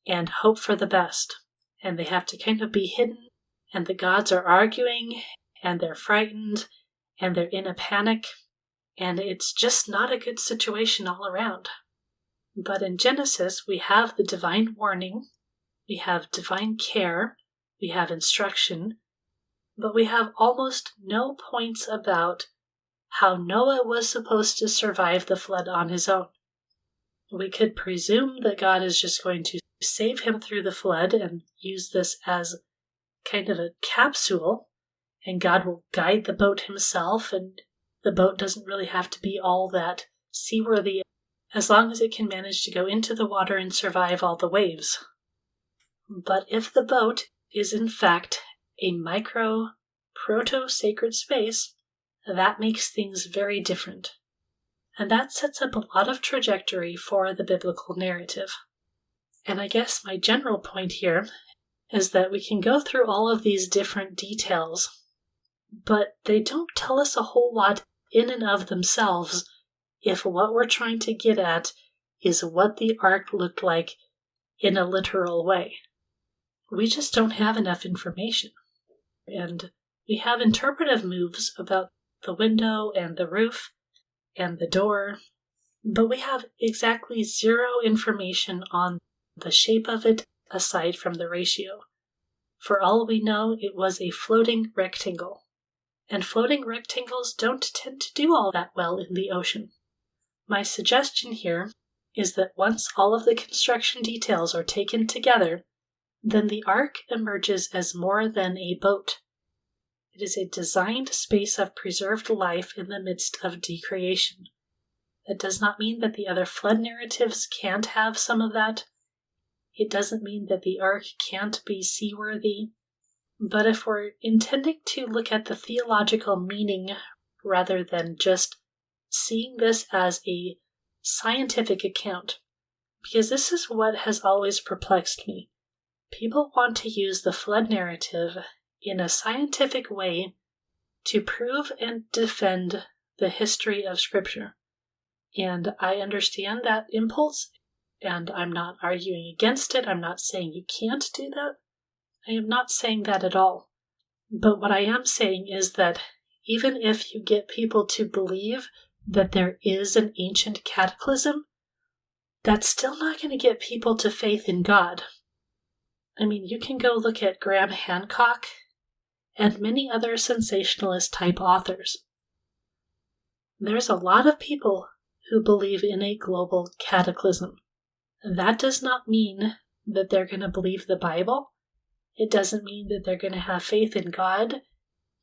A: and hope for the best, and they have to kind of be hidden, and the gods are arguing, and they're frightened, and they're in a panic, and it's just not a good situation all around. But in Genesis, we have the divine warning, we have divine care, we have instruction, but we have almost no points about how Noah was supposed to survive the flood on his own. We could presume that God is just going to save him through the flood and use this as kind of a capsule, and God will guide the boat himself, and the boat doesn't really have to be all that seaworthy as long as it can manage to go into the water and survive all the waves. But if the boat is in fact a micro proto-sacred space, that makes things very different. And that sets up a lot of trajectory for the biblical narrative. And I guess my general point here is that we can go through all of these different details, but they don't tell us a whole lot in and of themselves if what we're trying to get at is what the ark looked like in a literal way. We just don't have enough information. And we have interpretive moves about the window and the roof and the door, but we have exactly zero information on the shape of it aside from the ratio. For all we know, it was a floating rectangle, and floating rectangles don't tend to do all that well in the ocean. My suggestion here is that once all of the construction details are taken together, then the ark emerges as more than a boat. It is a designed space of preserved life in the midst of decreation. That does not mean that the other flood narratives can't have some of that. It doesn't mean that the ark can't be seaworthy. But if we're intending to look at the theological meaning rather than just seeing this as a scientific account, because this is what has always perplexed me. People want to use the flood narrative in a scientific way to prove and defend the history of Scripture. And I understand that impulse, and I'm not arguing against it. I'm not saying you can't do that. I am not saying that at all. But what I am saying is that even if you get people to believe that there is an ancient cataclysm, that's still not going to get people to faith in God. I mean, you can go look at Graham Hancock and many other sensationalist-type authors. There's a lot of people who believe in a global cataclysm. That does not mean that they're going to believe the Bible. It doesn't mean that they're going to have faith in God.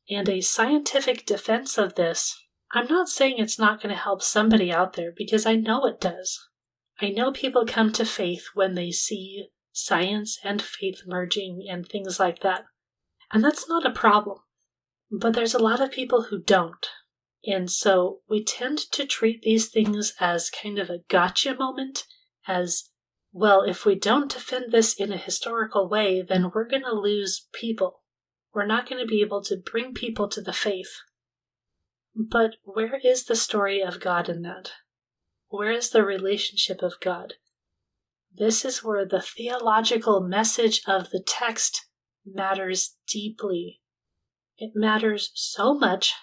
A: And a scientific defense of this, I'm not saying it's not going to help somebody out there, because I know it does. I know people come to faith when they see science and faith merging and things like that. And that's not a problem. But there's a lot of people who don't. And so we tend to treat these things as kind of a gotcha moment, as, well, if we don't defend this in a historical way, then we're going to lose people. We're not going to be able to bring people to the faith. But where is the story of God in that? Where is the relationship of God? This is where the theological message of the text matters deeply. It matters so much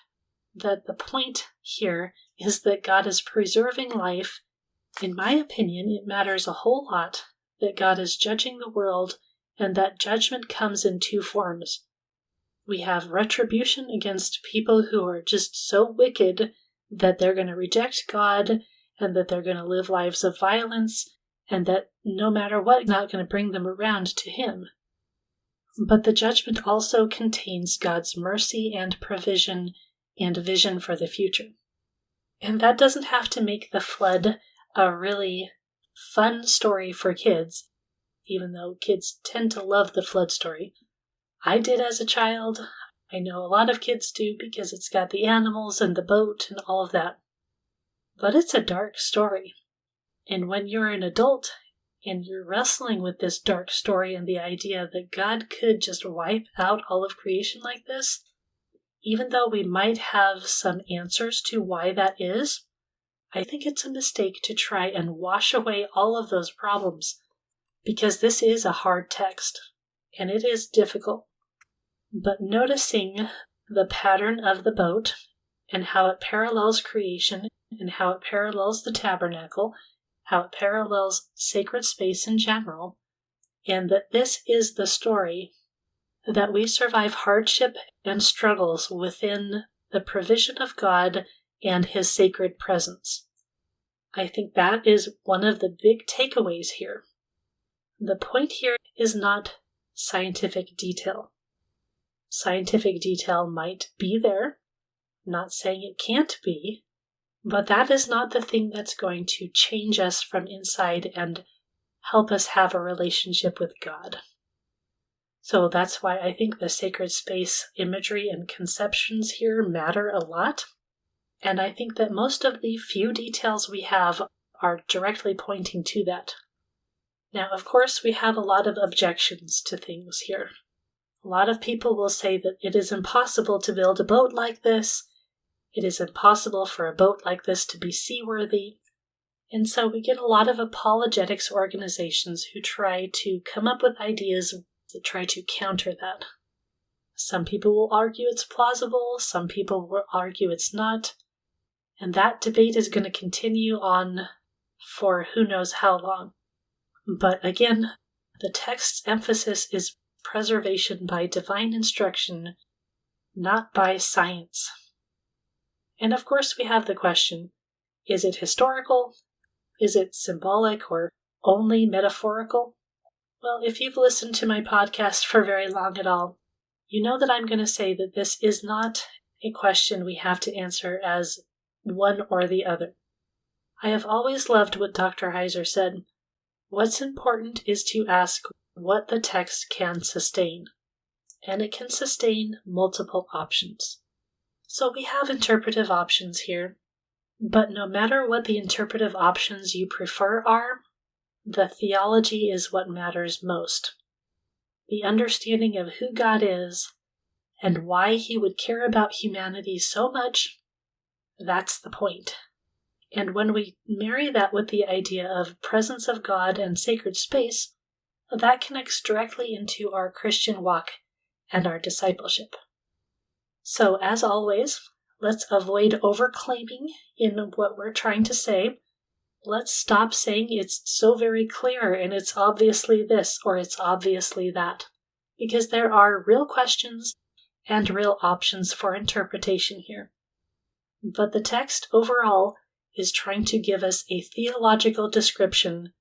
A: that the point here is that God is preserving life. In my opinion, it matters a whole lot that God is judging the world, and that judgment comes in two forms. We have retribution against people who are just so wicked that they're going to reject God, and that they're going to live lives of violence, and that no matter what, not going to bring them around to Him. But the judgment also contains God's mercy and provision and vision for the future. And that doesn't have to make the flood a really fun story for kids, even though kids tend to love the flood story. I did as a child. I know a lot of kids do because it's got the animals and the boat and all of that. But it's a dark story. And when you're an adult and you're wrestling with this dark story and the idea that God could just wipe out all of creation like this, even though we might have some answers to why that is, I think it's a mistake to try and wash away all of those problems, because this is a hard text, and it is difficult. But noticing the pattern of the boat, and how it parallels creation, and how it parallels the tabernacle, how it parallels sacred space in general, and that this is the story that we survive hardship and struggles within the provision of God and His sacred presence. I think that is one of the big takeaways here. The point here is not scientific detail. Scientific detail might be there, not saying it can't be, but that is not the thing that's going to change us from inside and help us have a relationship with God. So that's why I think the sacred space imagery and conceptions here matter a lot. And I think that most of the few details we have are directly pointing to that. Now, of course, we have a lot of objections to things here. A lot of people will say that it is impossible to build a boat like this. It is impossible for a boat like this to be seaworthy. And so we get a lot of apologetics organizations who try to come up with ideas that try to counter that. Some people will argue it's plausible, some people will argue it's not, and that debate is going to continue on for who knows how long. But again, the text's emphasis is preservation by divine instruction, not by science. And of course we have the question, is it historical? Is it symbolic or only metaphorical? Well, if you've listened to my podcast for very long at all, you know that I'm going to say that this is not a question we have to answer as one or the other. I have always loved what Dr. Heiser said. What's important is to ask what the text can sustain, and it can sustain multiple options. So we have interpretive options here, but no matter what the interpretive options you prefer are, the theology is what matters most. The understanding of who God is and why He would care about humanity so much, that's the point. And when we marry that with the idea of presence of God and sacred space, that connects directly into our Christian walk and our discipleship. So, as always, let's avoid overclaiming in what we're trying to say. Let's stop saying it's so very clear and it's obviously this or it's obviously that, because there are real questions and real options for interpretation here. But the text overall is trying to give us a theological description,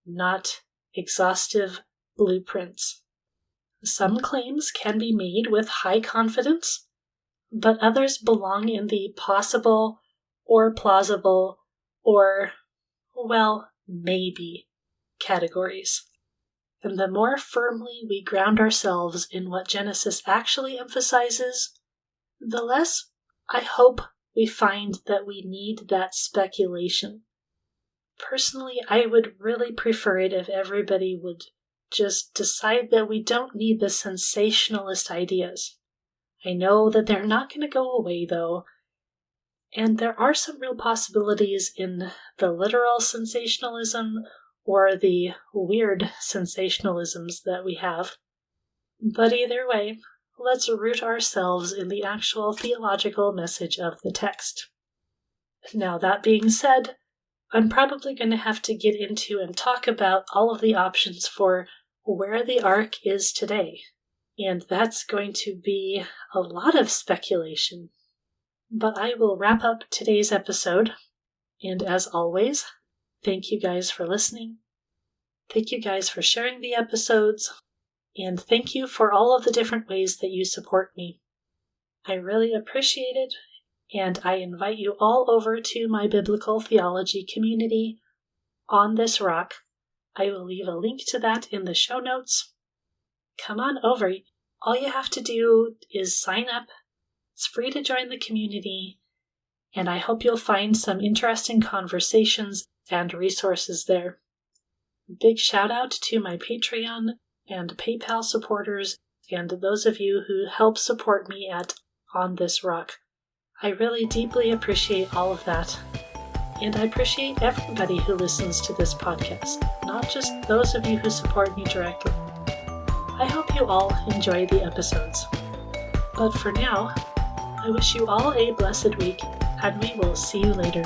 A: not exhaustive blueprints. Some claims can be made with high confidence, but others belong in the possible or plausible or, well, maybe categories. And the more firmly we ground ourselves in what Genesis actually emphasizes, the less, I hope, we find that we need that speculation. Personally, I would really prefer it if everybody would just decide that we don't need the sensationalist ideas. I know that they're not going to go away, though, and there are some real possibilities in the literal sensationalism or the weird sensationalisms that we have. But either way, let's root ourselves in the actual theological message of the text. Now, that being said, I'm probably going to have to get into and talk about all of the options for where the Ark is today. And that's going to be a lot of speculation. But I will wrap up today's episode. And as always, thank you guys for listening. Thank you guys for sharing the episodes. And thank you for all of the different ways that you support me. I really appreciate it. And I invite you all over to my biblical theology community on this rock. I will leave a link to that in the show notes. Come on over. All you have to do is sign up. It's free to join the community, and I hope you'll find some interesting conversations and resources there. Big shout out to my Patreon and PayPal supporters and those of you who help support me at On This Rock. I really deeply appreciate all of that. And I appreciate everybody who listens to this podcast, not just those of you who support me directly. I hope you all enjoy the episodes. But for now, I wish you all a blessed week, and we will see you later.